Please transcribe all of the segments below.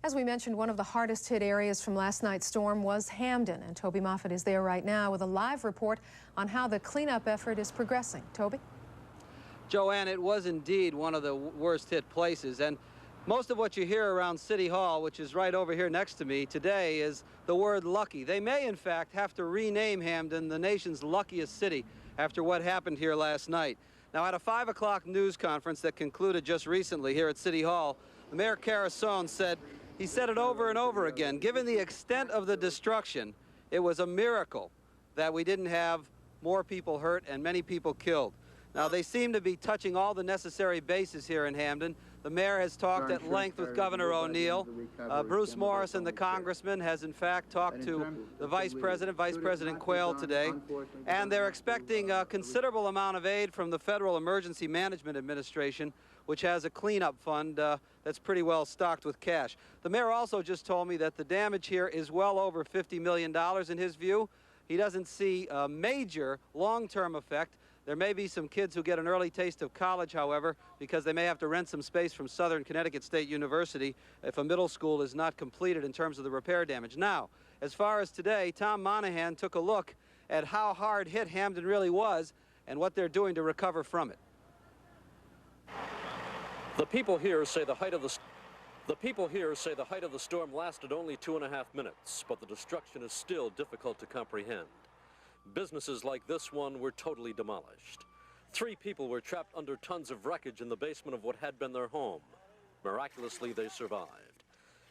As we mentioned, one of the hardest hit areas from last night's storm was Hamden, and Toby Moffett is there right now with a live report on how the cleanup effort is progressing. Toby? Joanne, it was indeed one of the worst hit places, and most of what you hear around City Hall, which is right over here next to me today, is the word lucky. They may, in fact, have to rename Hamden the nation's luckiest city after what happened here last night. Now, at a 5 o'clock news conference that concluded just recently here at City Hall, the Mayor Carasone said, he said it over and over again, given the extent of the destruction, it was a miracle that we didn't have more people hurt and many people killed. Now, they seem to be touching all the necessary bases here in Hamden. The mayor has talked at length with Governor O'Neill. Bruce Morrison, the congressman, has in fact talked to the Vice President Quayle today. And they're expecting a considerable amount of aid from the Federal Emergency Management Administration, which has a cleanup fund that's pretty well stocked with cash. The mayor also just told me that the damage here is well over $50 million in his view. He doesn't see a major long-term effect. There may be some kids who get an early taste of college, however, because they may have to rent some space from Southern Connecticut State University if a middle school is not completed in terms of the repair damage. Now, as far as today, Tom Monahan took a look at how hard hit Hamden really was and what they're doing to recover from it. The people here say the height of the storm lasted only 2.5 minutes, but the destruction is still difficult to comprehend. Businesses like this one were totally demolished. 3 people were trapped under tons of wreckage in the basement of what had been their home. Miraculously, they survived.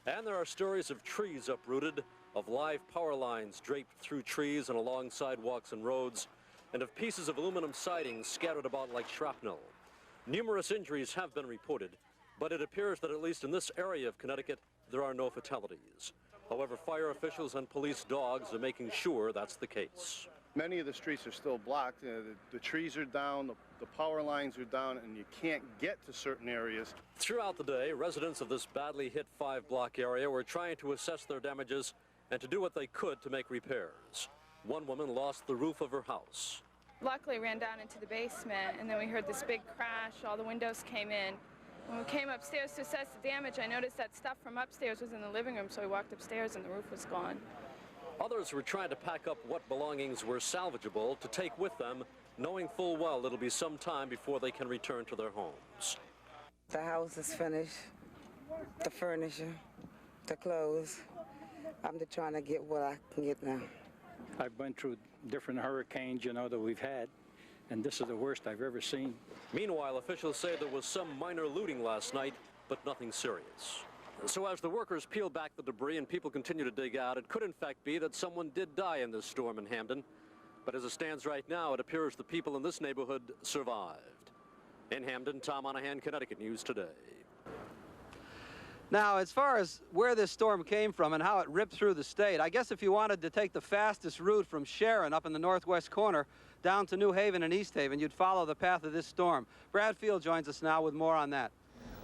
And there are stories of trees uprooted, of live power lines draped through trees and along sidewalks and roads, and of pieces of aluminum siding scattered about like shrapnel. Numerous injuries have been reported, but it appears that at least in this area of Connecticut, there are no fatalities. However, fire officials and police dogs are making sure that's the case. Many of the streets are still blocked. The trees are down, the power lines are down, and you can't get to certain areas. Throughout the day, residents of this badly hit 5-block area were trying to assess their damages and to do what they could to make repairs. One woman lost the roof of her house. Luckily, ran down into the basement, and then we heard this big crash. All the windows came in. When we came upstairs to assess the damage, I noticed that stuff from upstairs was in the living room, so we walked upstairs and the roof was gone. Others were trying to pack up what belongings were salvageable to take with them, knowing full well it'll be some time before they can return to their homes. The house is finished, the furniture, the clothes. I'm just trying to get what I can get now. I've been through different hurricanes, that we've had, and this is the worst I've ever seen. Meanwhile, officials say there was some minor looting last night, but nothing serious. So as the workers peel back the debris and people continue to dig out, it could in fact be that someone did die in this storm in Hamden. But as it stands right now, it appears the people in this neighborhood survived. In Hamden, Tom Monahan, Connecticut News Today. Now, as far as where this storm came from and how it ripped through the state, I guess if you wanted to take the fastest route from Sharon up in the northwest corner down to New Haven and East Haven, you'd follow the path of this storm. Brad Field joins us now with more on that.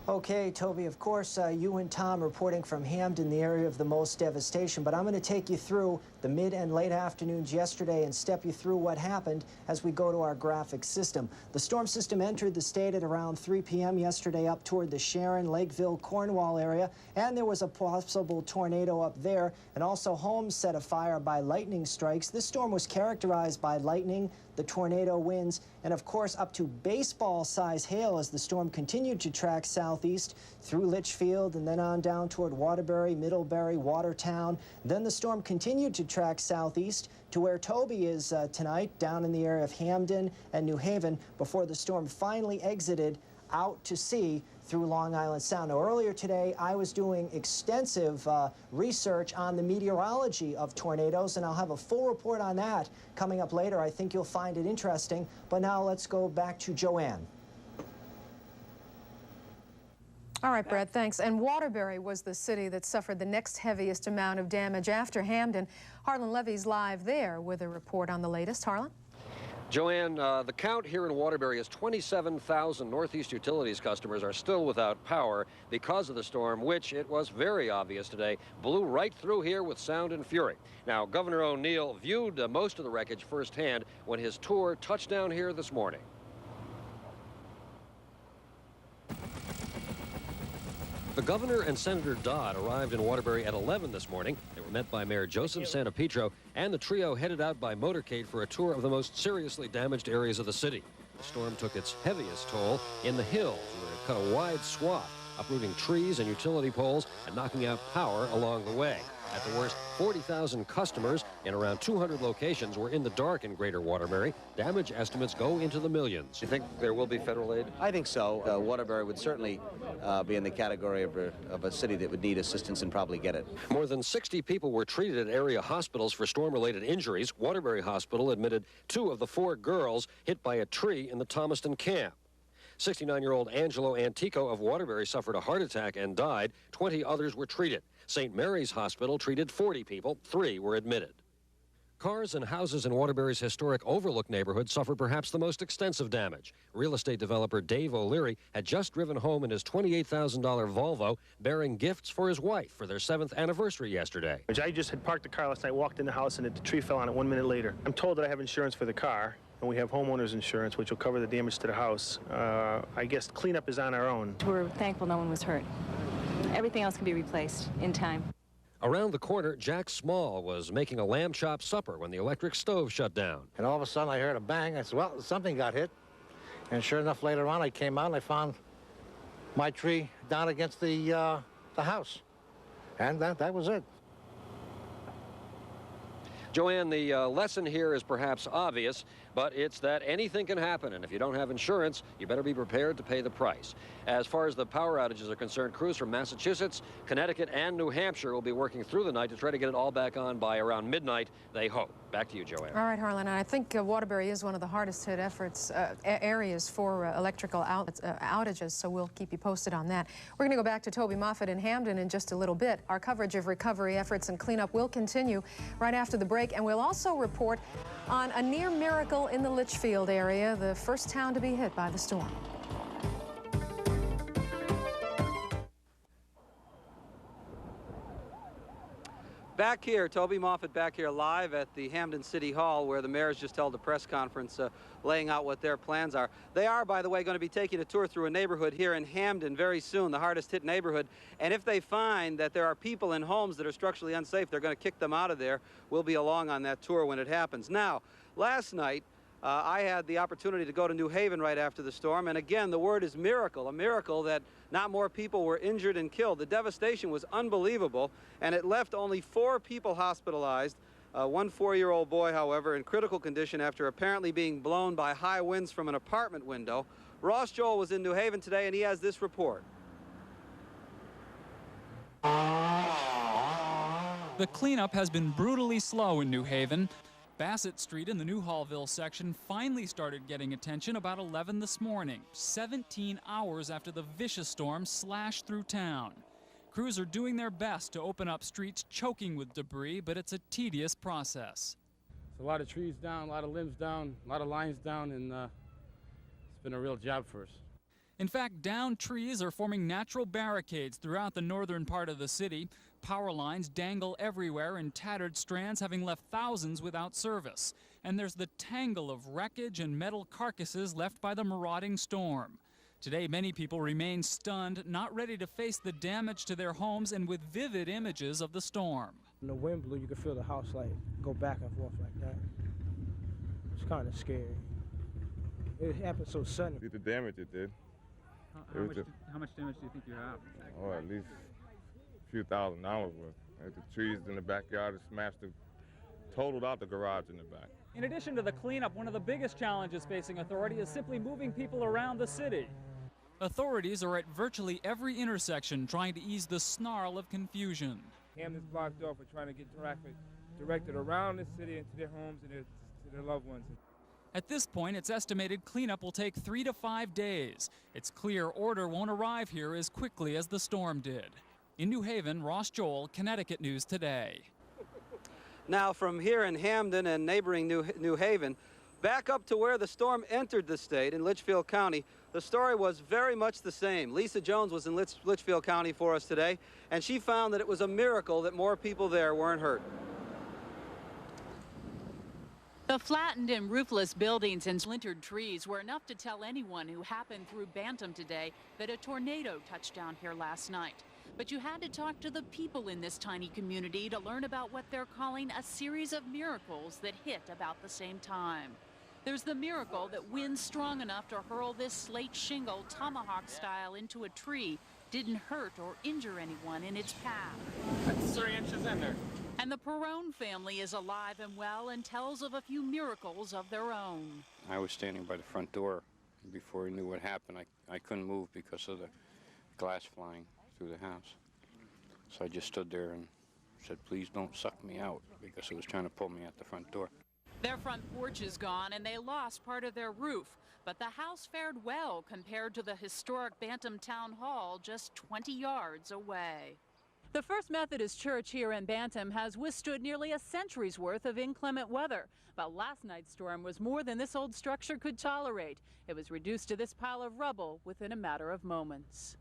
Okay, Toby, of course, you and Tom reporting from Hamden, the area of the most devastation, but I'm going to take you through the mid and late afternoons yesterday and step you through what happened as we go to our graphic system. The storm system entered the state at around 3 p.m. yesterday up toward the Sharon, Lakeville, Cornwall area, and there was a possible tornado up there, and also homes set afire by lightning strikes. This storm was characterized by lightning, the tornado winds, and of course up to baseball-size hail as the storm continued to track southeast through Litchfield and then on down toward Waterbury, Middlebury, Watertown. Then the storm continued to track southeast to where Toby is tonight, down in the area of Hamden and New Haven, before the storm finally exited out to sea through Long Island Sound. Now, earlier today, I was doing extensive research on the meteorology of tornadoes, and I'll have a full report on that coming up later. I think you'll find it interesting. But now let's go back to Joanne. All right, Brad, thanks. And Waterbury was the city that suffered the next heaviest amount of damage after Hamden. Harlan Levy's live there with a report on the latest. Harlan? Joanne, the count here in Waterbury is 27,000 Northeast Utilities customers are still without power because of the storm, which, it was very obvious today, blew right through here with sound and fury. Now, Governor O'Neill viewed most of the wreckage firsthand when his tour touched down here this morning. The governor and Senator Dodd arrived in Waterbury at 11 this morning. They were met by Mayor Joseph Santopietro, and the trio headed out by motorcade for a tour of the most seriously damaged areas of the city. The storm took its heaviest toll in the hills, where it cut a wide swath, uprooting trees and utility poles and knocking out power along the way. At the worst, 40,000 customers in around 200 locations were in the dark in Greater Waterbury. Damage estimates go into the millions. Do you think there will be federal aid? I think so. Waterbury would certainly be in the category of a city that would need assistance and probably get it. More than 60 people were treated at area hospitals for storm-related injuries. Waterbury Hospital admitted 2 of the 4 girls hit by a tree in the Thomaston camp. 69-year-old Angelo Antico of Waterbury suffered a heart attack and died. 20 others were treated. St. Mary's Hospital treated 40 people. 3 were admitted. Cars and houses in Waterbury's historic Overlook neighborhood suffered perhaps the most extensive damage. Real estate developer Dave O'Leary had just driven home in his $28,000 Volvo, bearing gifts for his wife for their 7th anniversary yesterday. I just had parked the car last night, walked in the house, and the tree fell on it 1 minute later. I'm told that I have insurance for the car, and we have homeowners insurance, which will cover the damage to the house. I guess cleanup is on our own. We're thankful no one was hurt. Everything else can be replaced in time. Around the corner, Jack Small was making a lamb chop supper when the electric stove shut down. And all of a sudden I heard a bang. I said, well, something got hit. And sure enough, later on I came out and I found my tree down against the house. And that was it. Joanne, the lesson here is perhaps obvious, but it's that anything can happen, and if you don't have insurance, you better be prepared to pay the price. As far as the power outages are concerned, crews from Massachusetts, Connecticut, and New Hampshire will be working through the night to try to get it all back on by around midnight, they hope. Back to you, Joanne. All right, Harlan, I think Waterbury is one of the hardest hit areas for electrical outages, so we'll keep you posted on that. We're going to go back to Toby Moffett in Hamden in just a little bit. Our coverage of recovery efforts and cleanup will continue right after the break, and we'll also report on a near miracle in the Litchfield area, the first town to be hit by the storm. Back here, Toby Moffett back here live at the Hamden City Hall, where the mayor's just held a press conference laying out what their plans are. They are, by the way, going to be taking a tour through a neighborhood here in Hamden very soon, the hardest hit neighborhood. And if they find that there are people in homes that are structurally unsafe, they're going to kick them out of there. We'll be along on that tour when it happens. Now, last night, I had the opportunity to go to New Haven right after the storm, and again, the word is miracle, a miracle that not more people were injured and killed. The devastation was unbelievable, and it left only 4 people hospitalized. One 4-year-old boy, however, in critical condition after apparently being blown by high winds from an apartment window. Ross Joel was in New Haven today, and he has this report. The cleanup has been brutally slow in New Haven. Bassett Street in the New Hallville section finally started getting attention about 11 this morning, 17 hours after the vicious storm slashed through town. Crews are doing their best to open up streets choking with debris, but it's a tedious process. It's a lot of trees down, a lot of limbs down, a lot of lines down, and it's been a real job for us. In fact, downed trees are forming natural barricades throughout the northern part of the city. Power lines dangle everywhere in tattered strands, having left thousands without service. And there's the tangle of wreckage and metal carcasses left by the marauding storm. Today, many people remain stunned, not ready to face the damage to their homes, and with vivid images of the storm. When the wind blew, you could feel the house like go back and forth like that. It's kind of scary. It happened so sudden. See the damage it did. How much damage do you think you have? Oh, at least a few $1,000 worth. The trees in the backyard smashed, totaled out the garage in the back. In addition to the cleanup, one of the biggest challenges facing authority is simply moving people around the city. Authorities are at virtually every intersection trying to ease the snarl of confusion. Hamden's blocked off. We're trying to get traffic directed around the city and to their homes and to their loved ones. At this point, it's estimated cleanup will take 3 to 5 days. It's clear order won't arrive here as quickly as the storm did. In New Haven, Ross Joel, Connecticut News Today. Now, from here in Hamden and neighboring New Haven, back up to where the storm entered the state in Litchfield County, the story was very much the same. Lisa Jones was in Litchfield County for us today, and she found that it was a miracle that more people there weren't hurt. The flattened and roofless buildings and splintered trees were enough to tell anyone who happened through Bantam today that a tornado touched down here last night. But you had to talk to the people in this tiny community to learn about what they're calling a series of miracles that hit about the same time. There's the miracle that winds strong enough to hurl this slate shingle tomahawk style into a tree didn't hurt or injure anyone in its path. That's 3 inches in there. And the Perrone family is alive and well and tells of a few miracles of their own. I was standing by the front door before I knew what happened. I couldn't move because of the glass flying through the house. So I just stood there and said, please don't suck me out, because it was trying to pull me out the front door. Their front porch is gone and they lost part of their roof, but the house fared well compared to the historic Bantam Town Hall just 20 yards away. The First Methodist Church here in Bantam has withstood nearly a century's worth of inclement weather. But last night's storm was more than this old structure could tolerate. It was reduced to this pile of rubble within a matter of moments.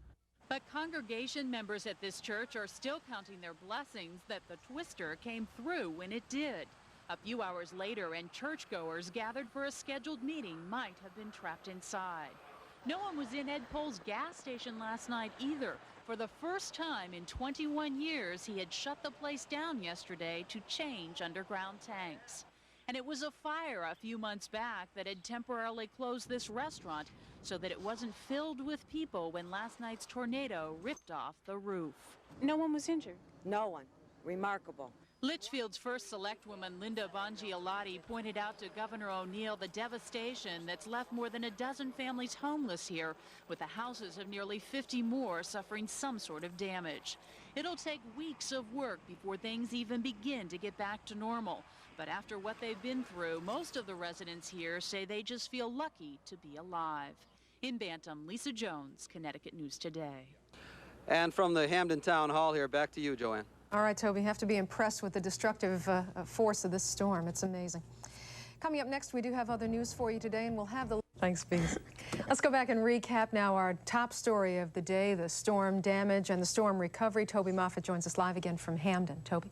But congregation members at this church are still counting their blessings that the twister came through when it did. A few hours later, and churchgoers gathered for a scheduled meeting might have been trapped inside. No one was in Ed Pohl's gas station last night either. For the first time in 21 years, he had shut the place down yesterday to change underground tanks. And it was a fire a few months back that had temporarily closed this restaurant so that it wasn't filled with people when last night's tornado ripped off the roof. No one was injured. No one. Remarkable. Litchfield's first selectwoman, Linda Bongiolotti, pointed out to Governor O'Neill the devastation that's left more than a dozen families homeless here, with the houses of nearly 50 more suffering some sort of damage. It'll take weeks of work before things even begin to get back to normal. But after what they've been through, most of the residents here say they just feel lucky to be alive. In Bantam, Lisa Jones, Connecticut News Today. And from the Hamden Town Hall here, back to you, Joanne. All right, Toby, you have to be impressed with the destructive force of this storm. It's amazing. Coming up next, we do have other news for you today, and we'll have the... Thanks, Bees. Let's go back and recap now our top story of the day, the storm damage and the storm recovery. Toby Moffett joins us live again from Hamden. Toby.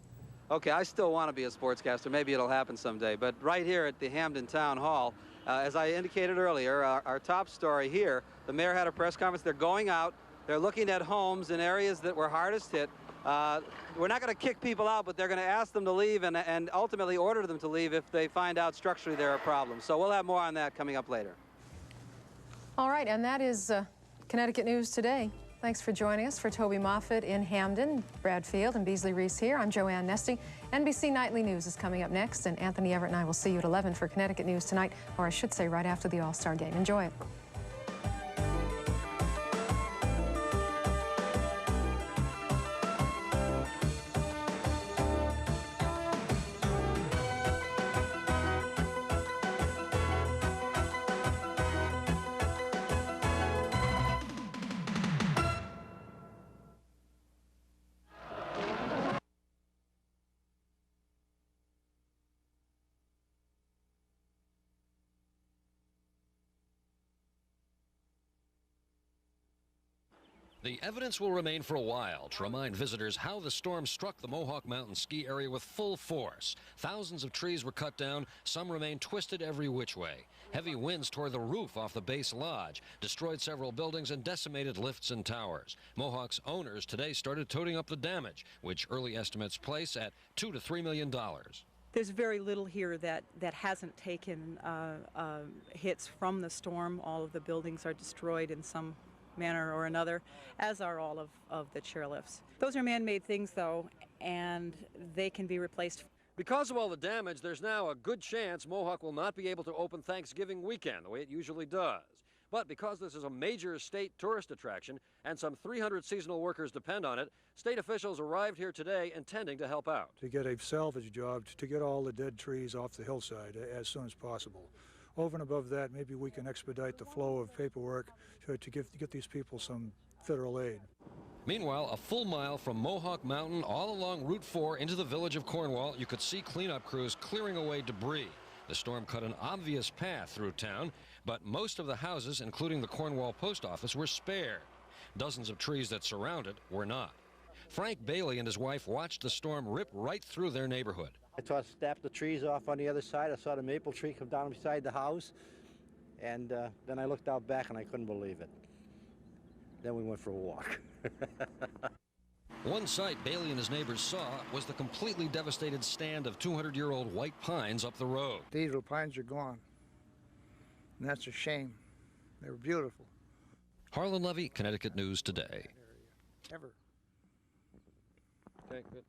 Okay, I still want to be a sportscaster. Maybe it'll happen someday. But right here at the Hamden Town Hall, as I indicated earlier, our top story here, the mayor had a press conference. They're going out. They're looking at homes in areas that were hardest hit. We're not going to kick people out, but they're going to ask them to leave and ultimately order them to leave if they find out structurally there are problems. So we'll have more on that coming up later. All right, and that is Connecticut News Today. Thanks for joining us. For Toby Moffett in Hamden, Brad Field, and Beasley Reese here, I'm Joanne Nesting. NBC Nightly News is coming up next, and Anthony Everett and I will see you at 11 for Connecticut News Tonight, or I should say right after the All-Star Game. Enjoy it. The evidence will remain for a while to remind visitors how the storm struck the Mohawk Mountain ski area with full force. Thousands of trees were cut down, some remain twisted every which way. Heavy winds tore the roof off the base lodge, destroyed several buildings, and decimated lifts and towers. Mohawk's owners today started toting up the damage, which early estimates place at $2 to $3 million. There's very little here that hasn't taken hits from the storm. All of the buildings are destroyed in some manner or another, as are all of the chairlifts. Those are man-made things, though, and they can be replaced. Because of all the damage, there's now a good chance Mohawk will not be able to open Thanksgiving weekend the way it usually does. But because this is a major state tourist attraction and some 300 seasonal workers depend on it, state officials arrived here today intending to help out. To get a salvage job to get all the dead trees off the hillside as soon as possible. Over and above that, maybe we can expedite the flow of paperwork to get these people some federal aid. Meanwhile, a full mile from Mohawk Mountain all along Route 4 into the village of Cornwall, you could see cleanup crews clearing away debris. The storm cut an obvious path through town, but most of the houses, including the Cornwall post office, were spared. Dozens of trees that surround it were not. Frank Bailey and his wife watched the storm rip right through their neighborhood. I saw snap the trees off on the other side. I saw the maple tree come down beside the house. And then I looked out back and I couldn't believe it. Then we went for a walk. One sight Bailey and his neighbors saw was the completely devastated stand of 200-year-old white pines up the road. These little pines are gone, and that's a shame. They were beautiful. Harlan Levy, Connecticut News Today. Ever. Okay, good.